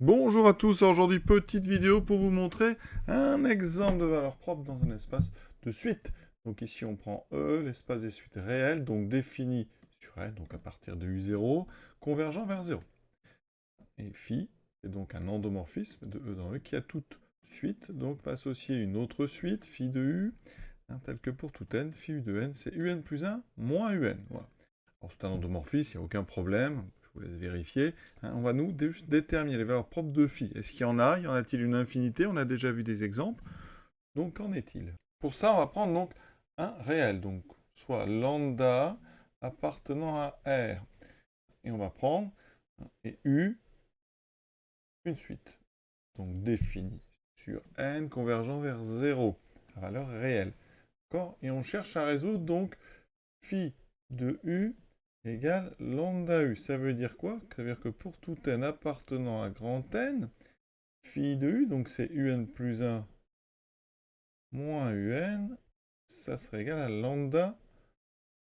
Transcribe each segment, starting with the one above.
Bonjour à tous, aujourd'hui petite vidéo pour vous montrer un exemple de valeur propre dans un espace de suite. Donc ici on prend E, l'espace des suites réelles, donc défini sur N, donc à partir de U0, convergent vers 0. Et phi, c'est donc un endomorphisme de E dans E qui a toute suite, donc va associer une autre suite, phi de U, telle que pour tout N, phi U de N, c'est UN plus 1 moins UN. Voilà. Alors c'est un endomorphisme, il n'y a aucun problème, je vous laisse vérifier. On va nous déterminer les valeurs propres de phi. Est-ce qu'il y en a? Y en a-t-il une infinité? On a déjà vu des exemples. Donc qu'en est-il? Pour ça, on va prendre donc un réel, donc soit lambda appartenant à R. Et on va prendre et U, une suite. Donc définie sur n convergeant vers 0, la valeur réelle. D'accord? Et on cherche à résoudre donc phi de U égale lambda U. Ça veut dire quoi? Ça veut dire que pour tout n appartenant à grand N, phi de U, donc c'est UN plus 1 moins UN, ça serait égal à lambda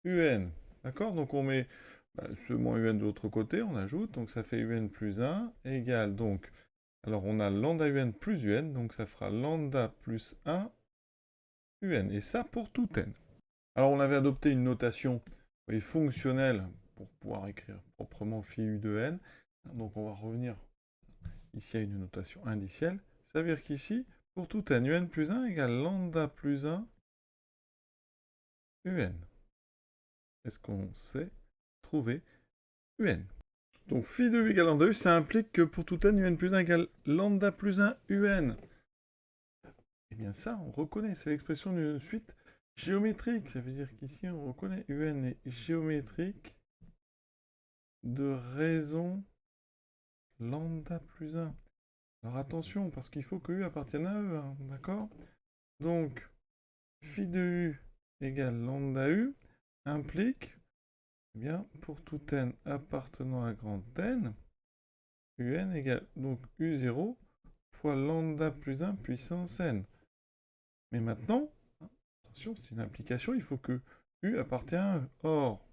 UN. D'accord? Donc on met ce moins UN de l'autre côté, on ajoute, donc ça fait UN plus 1 égale donc, alors on a lambda UN plus UN, donc ça fera lambda plus 1 UN. Et ça pour tout n. Alors on avait adopté une notation fonctionnelle pour pouvoir écrire proprement phi u de n. Donc on va revenir ici à une notation indicielle. Ça veut dire qu'ici, pour tout n, un plus 1 égale lambda plus 1 un. Est-ce qu'on sait trouver un? Donc phi de u égale lambda u, ça implique que pour tout n, un plus 1 égale lambda plus 1 un. Eh bien ça, on reconnaît, c'est l'expression d'une suite géométrique. Ça veut dire qu'ici, on reconnaît un est géométrique de raison lambda plus 1. Alors attention, parce qu'il faut que U appartienne à E, hein, d'accord? Donc, phi de U égale lambda U implique, eh bien, pour tout n appartenant à grand N, Un égale donc U0 fois lambda plus 1 puissance n. Mais maintenant, attention, c'est une implication, il faut que U appartienne à E. Or,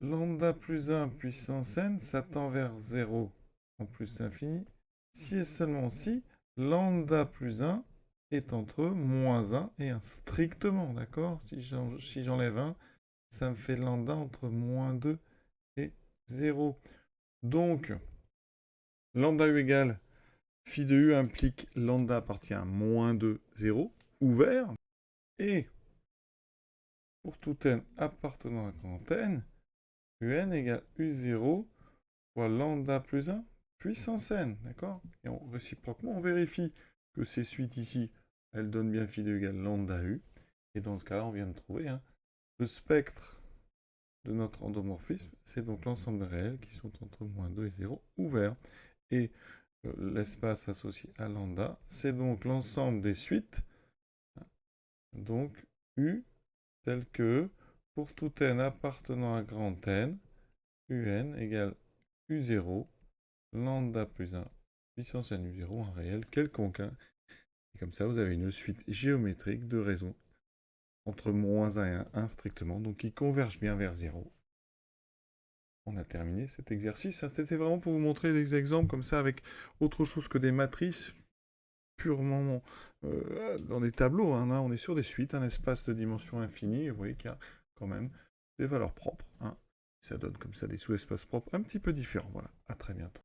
lambda plus 1 puissance n, ça tend vers 0 en plus infini, si et seulement si lambda plus 1 est entre moins 1 et 1 strictement, d'accord? Si j'enlève 1, ça me fait lambda entre moins 2 et 0. Donc, lambda u égale phi de u implique lambda appartient à moins 2, 0, ouvert, et pour tout n appartenant à grand n, un égale u0 fois lambda plus 1 puissance n, d'accord? Et réciproquement, on vérifie que ces suites ici, elles donnent bien phi de u égale lambda u. Et dans ce cas-là, on vient de trouver le spectre de notre endomorphisme, c'est donc l'ensemble des réels qui sont entre moins 2 et 0 ouverts. Et l'espace associé à lambda, c'est donc l'ensemble des suites, donc U, tel que pour tout n appartenant à grand N, un égale U0 lambda plus 1 puissance n u0, un réel quelconque. Et comme ça, vous avez une suite géométrique de raisons entre moins 1 et 1 strictement, donc qui convergent bien vers 0. On a terminé cet exercice. C'était vraiment pour vous montrer des exemples comme ça avec autre chose que des matrices purement dans des tableaux. Hein. Là, on est sur des suites, un espace de dimension infinie. Et vous voyez qu'il y a quand même des valeurs propres. Hein. Ça donne comme ça des sous-espaces propres un petit peu différents. Voilà, à très bientôt.